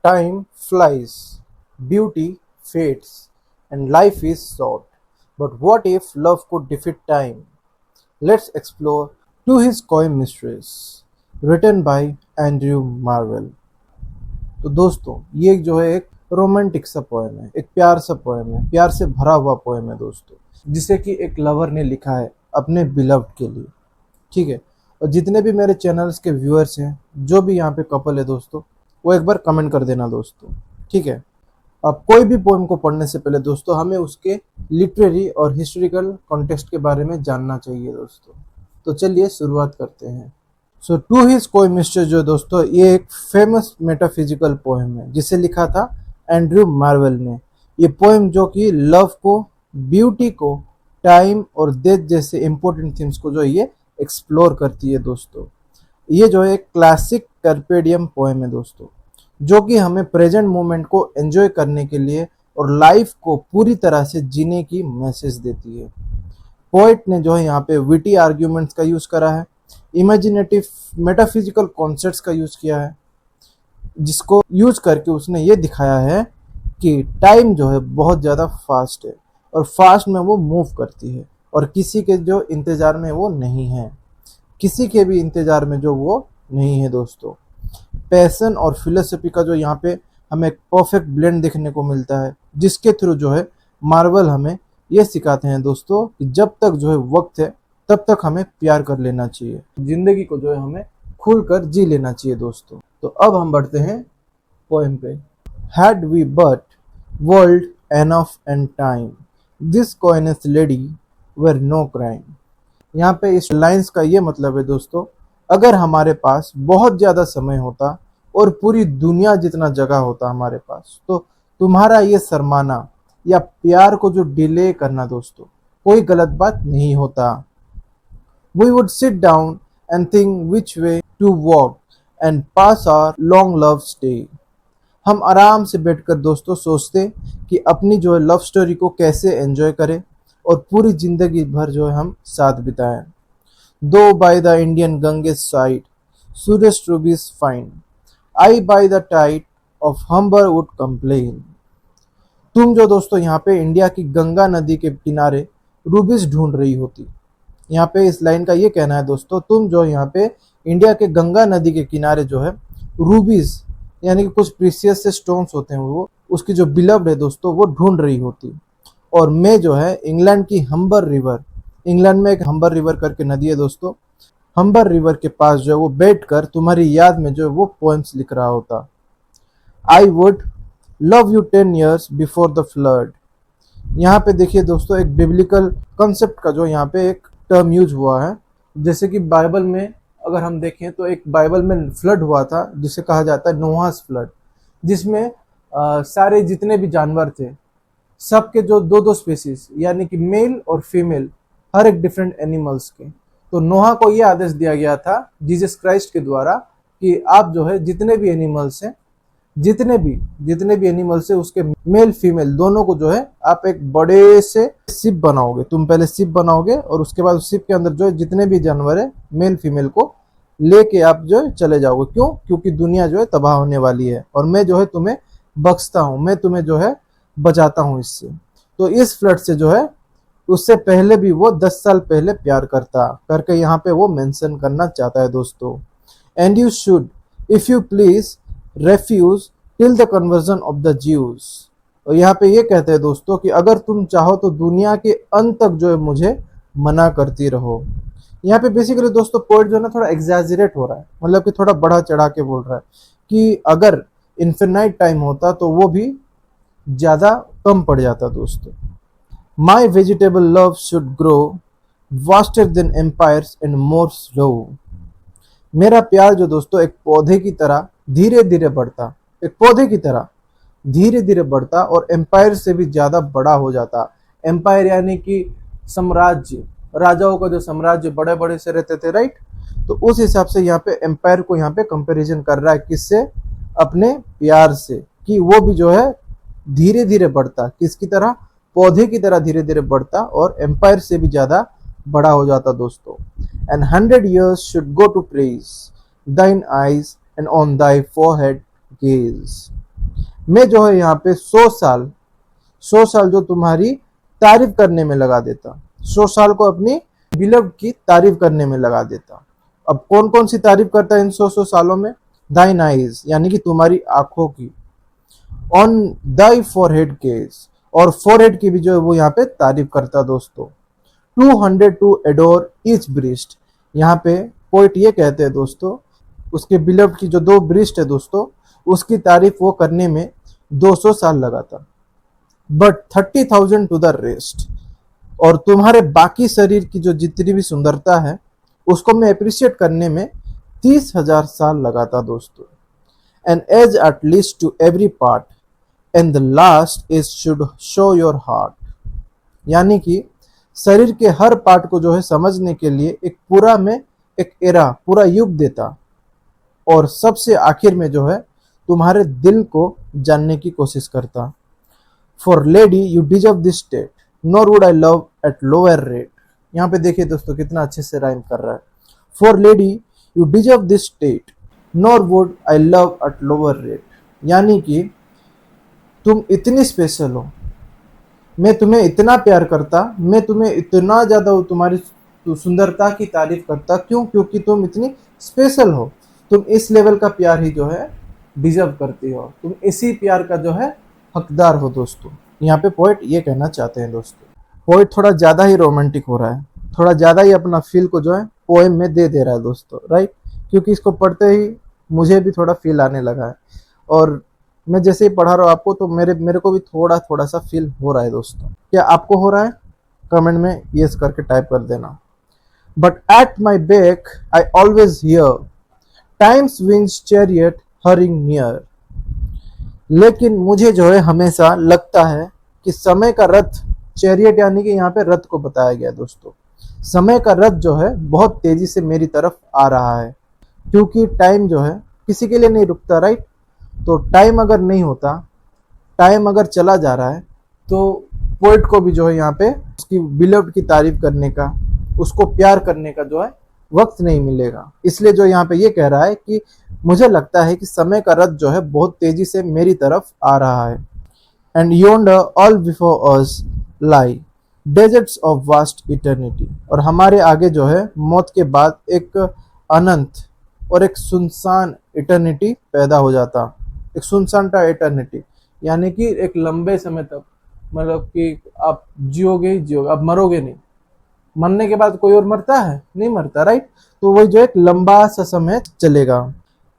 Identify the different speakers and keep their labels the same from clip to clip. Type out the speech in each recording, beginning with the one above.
Speaker 1: Time flies, beauty fades, and life is short. But what if love could defeat time? Let's explore To His Coy Mysteries, written by Andrew marvel. तो दोस्तों, ये जो है एक romantic सा poem है, एक प्यार सा पोएम है, प्यार से भरा हुआ पोएम है दोस्तों, जिसे कि एक लवर ने लिखा है अपने बिलव्ड के लिए। ठीक है, और जितने भी मेरे चैनल्स के व्यूअर्स हैं, जो भी यहाँ पे कपल है दोस्तों, वो एक बार कमेंट कर देना दोस्तों। ठीक है, अब कोई भी पोएम को पढ़ने से पहले दोस्तों हमें उसके लिटरेरी और हिस्टोरिकल कॉन्टेक्स्ट के बारे में जानना चाहिए दोस्तों। तो चलिए शुरुआत करते हैं। सो टू हिज कोई मिस्टर जो दोस्तों, ये एक फेमस मेटाफिजिकल पोएम है जिसे लिखा था एंड्रयू मार्वेल ने। ये पोएम जो कि लव को, ब्यूटी को, टाइम और डेथ जैसे इंपॉर्टेंट थीम्स को जो ये एक्सप्लोर करती है दोस्तों। ये जो है एक क्लासिक कार्पेडियम पोएम है दोस्तों, जो कि हमें प्रेजेंट मोमेंट को एंजॉय करने के लिए और लाइफ को पूरी तरह से जीने की मैसेज देती है। पोएट ने जो है यहाँ पे विटी आर्ग्यूमेंट्स का यूज करा है, इमेजिनेटिव मेटाफिजिकल कॉन्सेप्ट्स का यूज किया है, जिसको यूज करके उसने ये दिखाया है कि टाइम जो है बहुत ज़्यादा फास्ट है और फास्ट में वो मूव करती है और किसी के जो इंतज़ार में वो नहीं है, किसी के भी इंतज़ार में जो वो नहीं है दोस्तों। पैशन और फिलोसफी का जो यहाँ पे हमें एक परफेक्ट ब्लेंड देखने को मिलता है, जिसके थ्रू जो है मार्वल हमें ये सिखाते हैं दोस्तों कि जब तक जो है वक्त है तब तक हमें प्यार कर लेना चाहिए, जिंदगी को जो है हमें खुलकर जी लेना चाहिए दोस्तों। तो अब हम बढ़ते हैं पोएम पे। Had we but world enough and time, this coyness lady were no crime. यहाँ पे इस लाइंस का ये मतलब है दोस्तों, अगर हमारे पास बहुत ज़्यादा समय होता और पूरी दुनिया जितना जगह होता हमारे पास, तो तुम्हारा ये शर्माना या प्यार को जो डिले करना दोस्तों कोई गलत बात नहीं होता। We would sit down and think which way to walk and pass our long love stay. हम आराम से बैठकर दोस्तों सोचते कि अपनी जो है लव स्टोरी को कैसे एंजॉय करें और पूरी जिंदगी भर जो है हम साथ बिताएं। Though by the Indian Ganges side, Suresh rubies find, I by the tide of Humber would complain. तुम जो दोस्तों यहाँ पे इंडिया की गंगा नदी के किनारे रूबीज ढूंढ रही होती। यहाँ पे इस लाइन का ये कहना है दोस्तों, तुम जो यहाँ पे इंडिया के गंगा नदी के किनारे जो है रूबीज यानी कि कुछ प्रीसियस से स्टोन्स होते हैं, वो उसकी जो बिलव्ड है दोस्तों वो ढूंढ रही होती। और मैं जो है इंग्लैंड की हम्बर रिवर, इंग्लैंड में एक हम्बर रिवर करके नदी है दोस्तों, हम्बर रिवर के पास जो है वो बैठकर तुम्हारी याद में जो है वो पोएम्स लिख रहा होता। I would love you 10 years before the flood. यहाँ पे देखिए दोस्तों एक बिब्लिकल कॉन्सेप्ट का जो यहाँ पे एक टर्म यूज हुआ है। जैसे कि बाइबल में अगर हम देखें तो एक बाइबल में फ्लड हुआ था जिसे कहा जाता है नोहास फ्लड, जिसमें सारे जितने भी जानवर थे सबके जो दो दो स्पीसीज यानी कि मेल और फीमेल हर एक डिफरेंट एनिमल्स के, तो नोहा को ये आदेश दिया गया था जीसस क्राइस्ट के द्वारा कि आप जो है जितने भी एनिमल्स हैं, जितने भी एनिमल्स है उसके मेल फीमेल दोनों को जो है आप एक बड़े से शिप बनाओगे। तुम पहले शिप बनाओगे और उसके बाद उस शिप के अंदर जो है जितने भी जानवर है मेल फीमेल को लेके आप जो है चले जाओगे। क्यों? क्योंकि दुनिया जो है तबाह होने वाली है और मैं जो है तुम्हें बख्शता हूँ, मैं तुम्हें जो है बचाता हूँ इससे। तो इस फ्लड से जो है उससे पहले भी वो 10 साल पहले प्यार करके यहाँ पे वो मेंशन करना चाहता है दोस्तों। And you should if you please refuge till the conversion of the Jews. और यहाँ पे ये कहते हैं दोस्तों कि अगर तुम चाहो तो दुनिया के अंत तक जो है मुझे मना करती रहो। यहाँ पे बेसिकली दोस्तों पोएट जो है ना थोड़ा एग्जैजरेट हो रहा है, मतलब कि थोड़ा बढ़ा चढ़ा के बोल रहा है कि अगर इन्फिनाइट टाइम होता तो वो भी ज़्यादा कम पड़ जाता दोस्तों। My vegetable love should grow vaster than empires and more slow. मेरा प्यार जो दोस्तों एक पौधे की तरह धीरे धीरे बढ़ता, एक पौधे की तरह धीरे धीरे बढ़ता और एम्पायर से भी ज्यादा बड़ा हो जाता। एम्पायर यानी कि साम्राज्य, राजाओं का जो साम्राज्य बड़े बड़े से रहते थे, राइट। तो उस हिसाब से यहाँ पे एम्पायर को यहाँ पे कंपैरिजन कर रहा है किससे? अपने प्यार से, कि वो भी जो है धीरे धीरे बढ़ता, किसकी तरह? पौधे की तरह धीरे धीरे बढ़ता और एम्पायर से भी ज्यादा बड़ा हो जाता दोस्तों। And 100 years should go to praise thine eyes and on thy forehead gaze। मैं जो है यहाँ पे 100 साल जो तुम्हारी तारीफ करने में लगा देता, 100 साल को अपनी बिलव्ड की तारीफ करने में लगा देता। अब कौन कौन सी तारीफ करता है इन 100 सालों में? दाइन आइज यानी कि तुम्हारी आंखों की, ऑन दाई फॉरहेड केस, और फॉरहेड की भी जो है वो यहाँ पे तारीफ करता दोस्तों। 200 टू एडोर ईच ब्रिस्ट, यहाँ पे पोइट ये कहते हैं दोस्तों, उसके बिलव्ड की जो 2 ब्रिस्ट है दोस्तों, उसकी तारीफ वो करने में 200 साल लगा था। बट 30,000 टू द रेस्ट, और तुम्हारे बाकी शरीर की जो जितनी भी सुंदरता है उसको मैं अप्रिशिएट करने में 30,000 साल लगा था दोस्तों। An age at least to every part, and the last is should show your heart, यानी कि शरीर के हर पार्ट को जो है समझने के लिए एक पूरा में एक एरा, पूरा युग देता, और सबसे आखिर में जो है तुम्हारे दिल को जानने की कोशिश करता। For lady you deserve this state, nor would I love at lower rate, यहाँ पे देखिए दोस्तों कितना अच्छे से राइम कर रहा है। For lady you deserve this state, nor would I love at lower rate, यानी कि तुम इतनी स्पेशल हो, मैं तुम्हें इतना प्यार करता, मैं तुम्हें इतना ज़्यादा तुम्हारी सुंदरता की तारीफ करता। क्यों? क्योंकि तुम इतनी स्पेशल हो, तुम इस लेवल का प्यार ही जो है डिजर्व करती हो, तुम इसी प्यार का जो है हकदार हो दोस्तों। यहाँ पे पोइट ये कहना चाहते हैं दोस्तों। पोइट थोड़ा ज़्यादा ही रोमांटिक हो रहा है, थोड़ा ज़्यादा ही अपना फील को जो है पोएम में दे रहा है दोस्तों, राइट? क्योंकि इसको पढ़ते ही मुझे भी थोड़ा फील आने लगा है, और मैं जैसे ही पढ़ा रहा हूँ आपको तो मेरे को भी थोड़ा सा फील हो रहा है दोस्तों। क्या आपको हो रहा है? कमेंट में यस करके टाइप कर देना। But at my back I always here times winds chariot hurrying near, लेकिन मुझे जो है हमेशा लगता है कि समय का रथ, चैरियट यानी कि यहाँ पे रथ को बताया गया दोस्तों, समय का रथ जो है बहुत तेजी से मेरी तरफ आ रहा है, क्योंकि टाइम जो है किसी के लिए नहीं रुकता, राइट? तो टाइम अगर नहीं होता, टाइम अगर चला जा रहा है, तो पोइट को भी जो है यहाँ पे उसकी बिलव्ड की तारीफ करने का, उसको प्यार करने का जो है वक्त नहीं मिलेगा। इसलिए जो यहाँ पे ये कह रहा है कि मुझे लगता है कि समय का रथ जो है बहुत तेजी से मेरी तरफ आ रहा है। And yonder all before us lie desserts of vast eternity, और हमारे आगे जो है मौत के बाद एक अनंत और एक सुनसान इटर्निटी पैदा हो जाता, एक सुनसान टा इटर्निटी, यानी कि एक लंबे समय तक, मतलब कि आप जियोगे ही जियोगे, आप मरोगे नहीं। मरने के बाद कोई और मरता है? नहीं मरता, राइट? तो वही जो एक लंबा सा समय चलेगा।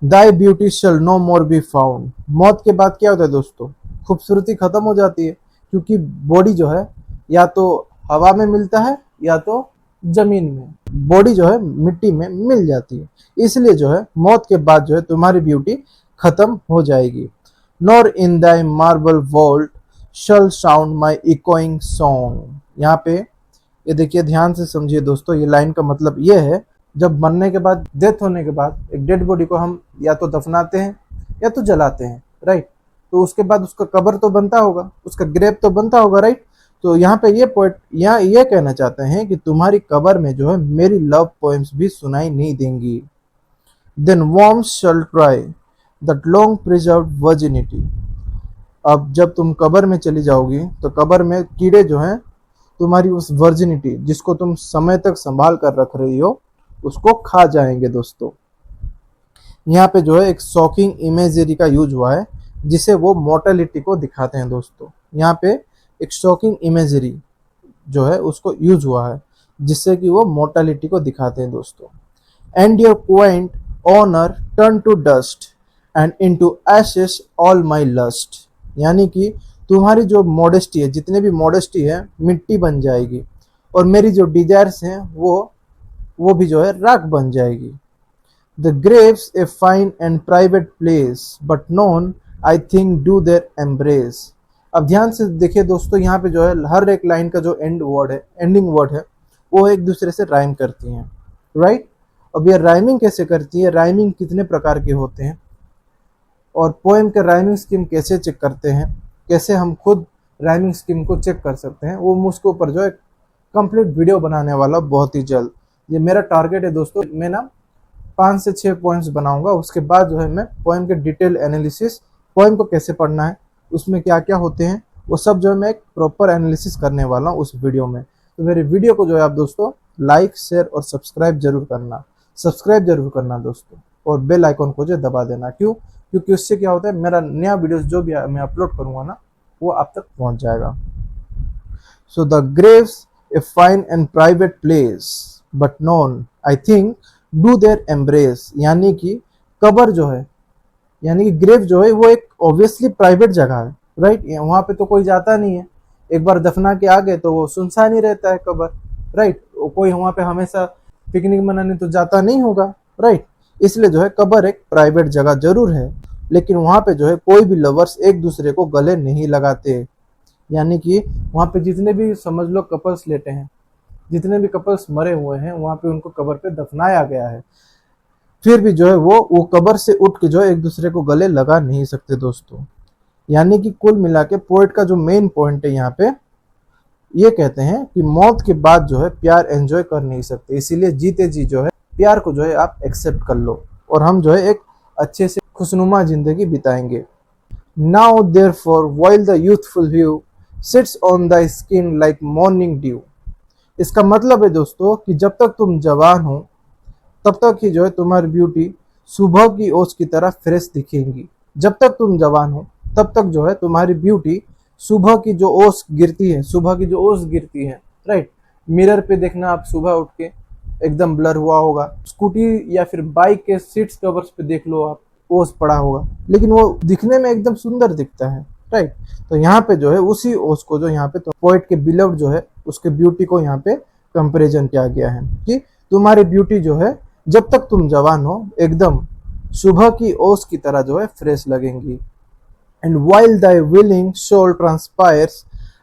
Speaker 1: Thy beauty shall no more be found, मौत के बाद क्या होता है दोस्तों? खूबसूरती खत्म हो जाती है, क्योंकि बॉडी जो है या तो हवा में मिलता है या तो जमीन में, बॉडी जो है मिट्टी में मिल जाती है। इसलिए जो है मौत के बाद जो है तुम्हारी ब्यूटी खत्म हो जाएगी। Nor in thy marble vault shall sound my echoing song, यहाँ पे ये देखिए, ध्यान से समझिए दोस्तों, ये लाइन का मतलब ये है, जब मरने के बाद, डेथ होने के बाद एक डेड बॉडी को हम या तो दफनाते हैं या तो जलाते हैं, राइट? तो उसके बाद उसका कब्र तो बनता होगा, उसका ग्रेव तो बनता होगा, राइट? तो यहाँ पे ये पोइट यहाँ ये कहना चाहते हैं कि तुम्हारी कब्र में जो है मेरी लव पोएम्स भी सुनाई नहीं देंगी। Then worms shall try that long preserved virginity, अब जब तुम कब्र में चली जाओगी तो कब्र में कीड़े जो हैं तुम्हारी उस वर्जिनिटी, जिसको तुम समय तक संभाल कर रख रही हो, उसको खा जाएंगे दोस्तों। यहाँ पे जो है एक शॉकिंग इमेजरी का यूज हुआ है, जिसे वो मोर्टेलिटी को दिखाते हैं दोस्तों। यहाँ पे एक शॉकिंग इमेजरी जो है उसको यूज हुआ है, जिससे कि वो मोर्टेलिटी को दिखाते हैं दोस्तों। And your quaint honour turn to dust and into ashes all my lust, यानी कि तुम्हारी जो मॉडेस्टी है, जितने भी मॉडेस्टी है, मिट्टी बन जाएगी, और मेरी जो डिजायर्स हैं वो भी जो है राख बन जाएगी। The Graves a fine and private place but known I think do their embrace, अब ध्यान से देखिए दोस्तों, यहाँ पे जो है हर एक लाइन का जो एंडिंग वर्ड है वो एक दूसरे से राइम करती हैं, राइट? अब ये राइमिंग कैसे करती है, राइमिंग कितने प्रकार के होते हैं, और पोएम के राइमिंग स्कीम कैसे चेक करते हैं, कैसे हम खुद राइमिंग स्कीम को चेक कर सकते हैं, वो मुझके ऊपर जो है कंप्लीट वीडियो बनाने वाला बहुत ही जल्द। ये मेरा टारगेट है दोस्तों, मैं ना 5 से 6 पॉइंट्स बनाऊंगा, उसके बाद जो है मैं पोएम के डिटेल एनालिसिस पोएम को कैसे पढ़ना है, उसमें क्या क्या होते हैं, वो सब जो है मैं एक प्रॉपर एनालिसिस करने वाला हूँ उस वीडियो में। तो मेरे वीडियो को जो है आप दोस्तों लाइक, शेयर और सब्सक्राइब जरूर करना दोस्तों, और बेल आइकन को जो दबा देना। क्यों? क्योंकि उससे क्या होता है, मेरा नया वीडियोस जो भी मैं अपलोड करूंगा ना, वो आप तक पहुंच जाएगा। So the Graves a fine and private place but non I think do their embrace, यानी कि कब्र जो है, यानी कि ग्रेव जो है वो एक ऑब्वियसली प्राइवेट जगह है, राइट। वहां पे तो कोई जाता नहीं है, एक बार दफना के आ गए तो वो सुनसान ही रहता है कब्र, राइट। कोई वहां पे हमेशा पिकनिक मनाने तो जाता नहीं होगा, राइट। इसलिए जो है कब्र एक प्राइवेट जगह जरूर है, लेकिन वहां पे जो है कोई भी लवर्स एक दूसरे को गले नहीं लगाते। यानी कि वहां पे जितने भी समझ लो कपल्स लेटे हैं, जितने भी कपल्स मरे हुए हैं, वहां पे उनको कब्र पे दफनाया गया है, फिर भी जो है वो कब्र से उठ के जो है एक दूसरे को गले लगा नहीं सकते दोस्तों। यानी कि कुल मिला के पोएट का जो मेन पॉइंट है यहाँ पे, ये कहते हैं कि मौत के बाद जो है प्यार एंजॉय कर नहीं सकते, इसीलिए जीते जी जो है प्यार को जो है आप एक्सेप्ट कर लो, और हम जो है एक अच्छे से खुशनुमा जिंदगी बिताएंगे। Now therefore while the youthful hue sits on the skin like morning dew. इसका मतलब है दोस्तों कि जब तक तुम जवान हो तब तक ही जो है तुम्हारी ब्यूटी सुबह की ओस की तरह फ्रेश दिखेंगी। जब तक तुम जवान हो तब तक जो है तुम्हारी ब्यूटी सुबह की जो ओस गिरती है, राइट। मिरर पे देखना आप सुबह उठ के, एकदम ब्लर हुआ होगा। स्कूटी या फिर बाइक के सीट्स कवर्स पे देख लो आप, ओस पड़ा होगा, लेकिन वो दिखने में एकदम सुंदर दिखता है, राइट। तो यहाँ पे जो है उसी ओस को जो यहाँ पे तो पोएट के बिलव्ड जो है उसके ब्यूटी को यहाँ पे कंपेरिजन किया गया है कि तुम्हारी ब्यूटी जो है जब तक तुम जवान हो एकदम सुबह की ओस की तरह जो है फ्रेश लगेंगी। And while thy willing soul transpires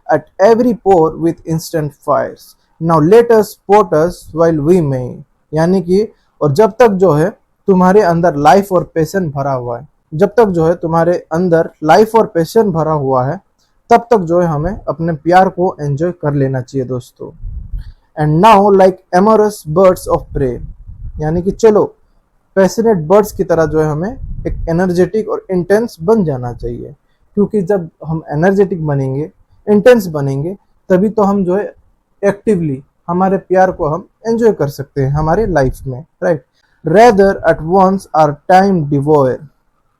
Speaker 1: at every pore with instant fires, now let us sport us while we may। यानी कि और जब तक जो है तुम्हारे अंदर लाइफ और पैशन भरा हुआ है, जब तक जो है तुम्हारे अंदर लाइफ और पैशन भरा हुआ है, तब तक जो है हमें अपने प्यार को एंजॉय कर लेना चाहिए दोस्तों। And now like amorous birds of prey, यानी कि चलो पैशनेट बर्ड्स की तरह जो है हमें एक एनर्जेटिक और इंटेंस बन जाना चाहिए, क्योंकि जब हम एनर्जेटिक बनेंगे, इंटेंस बनेंगे, तभी तो हम जो है एक्टिवली हमारे प्यार को हम एंजॉय कर सकते हैं हमारे लाइफ में, right. Rather at once our time devour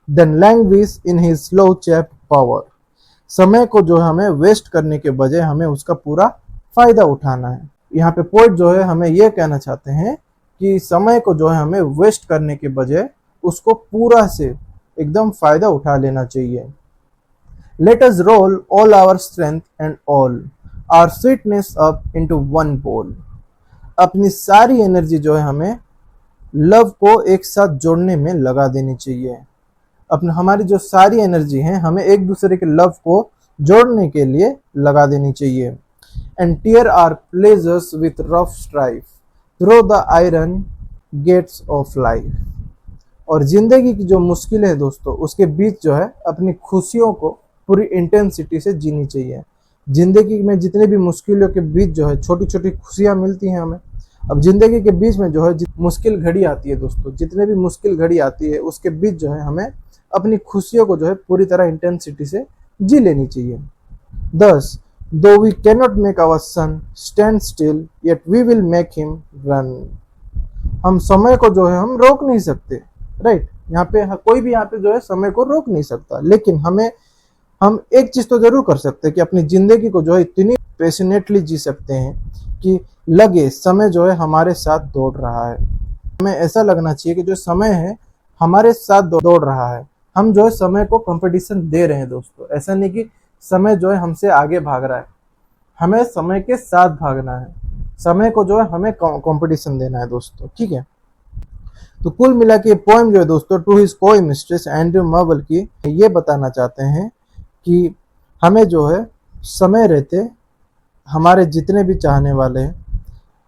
Speaker 1: than language in his slow chap power. समय को जो है हमें वेस्ट करने के बजाय हमें उसका पूरा फायदा उठाना है। यहाँ पे पोएट जो है हमें यह कहना चाहते हैं कि समय को जो है हमें वेस्ट करने के बजाय उसको पूरा से एकदम फायदा उठा लेना चाहिए। Let us roll all our strength and all our sweetness up into one ball. अपनी सारी एनर्जी जो है हमें लव को एक साथ जोड़ने में लगा देनी चाहिए। अपने हमारी जो सारी एनर्जी है हमें एक दूसरे के लव को जोड़ने के लिए लगा देनी चाहिए। And tear our pleasures with rough strife through the iron gates of life. और जिंदगी की जो मुश्किल है दोस्तों, उसके बीच जो है अपनी खुशियों को पूरी इंटेंसिटी से जीनी चाहिए। जिंदगी में जितने भी मुश्किलों के बीच जो है छोटी छोटी खुशियां मिलती हैं हमें। अब जिंदगी के बीच में जो है मुश्किल घड़ी आती है दोस्तों, जितने भी मुश्किल घड़ी आती है उसके बीच जो है हमें अपनी खुशियों को जो है पूरी तरह इंटेंसिटी से जी लेनी चाहिए। 10 Though we cannot make our sun stand still, yet we will make him run। हम समय को जो है हम रोक नहीं सकते, राइट। यहाँ पे कोई भी यहाँ पे जो है समय को रोक नहीं सकता, लेकिन हम एक चीज तो जरूर कर सकते हैं कि अपनी जिंदगी को जो है इतनी पैशनेटली जी सकते हैं कि लगे समय जो है हमारे साथ दौड़ रहा है। हमें ऐसा लगना चाहिए कि जो समय है हमारे साथ दौड़ रहा है, हम जो है समय को कंपटीशन दे रहे हैं दोस्तों। ऐसा नहीं कि समय जो है हमसे आगे भाग रहा है, हमें समय के साथ भागना है, समय को जो है हमें कंपटीशन देना है दोस्तों, ठीक है। तो कुल मिला के पोएम जो है दोस्तों टू हिज कोई मिस्ट्रेस एंड्रयू मार्वेल की ये बताना चाहते हैं कि हमें जो है समय रहते हमारे जितने भी चाहने वाले हैं,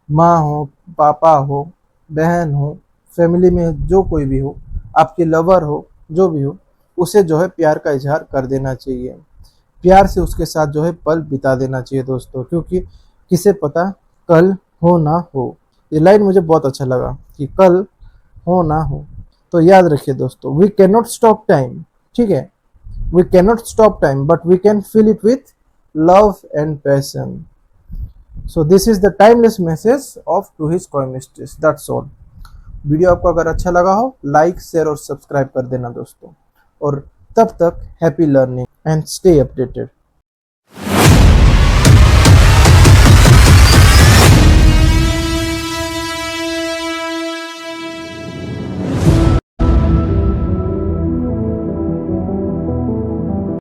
Speaker 1: माँ हो, पापा हो, बहन हो, फैमिली में जो कोई भी हो, आपकी लवर हो, जो भी हो, उसे जो है प्यार का इजहार कर देना चाहिए। प्यार से उसके साथ जो है पल बिता देना चाहिए दोस्तों, क्योंकि किसे पता कल हो ना हो। ये लाइन मुझे बहुत अच्छा लगा कि कल हो ना हो। तो याद रखिए दोस्तों, we can not stop time, ठीक है। We cannot stop time, but we can fill it with love and passion. So this is the timeless message of To His Koi Mistress. That's all. Video आपको अगर अच्छा लगा हो like share और subscribe कर देना दोस्तों, और तब तक happy learning and stay updated.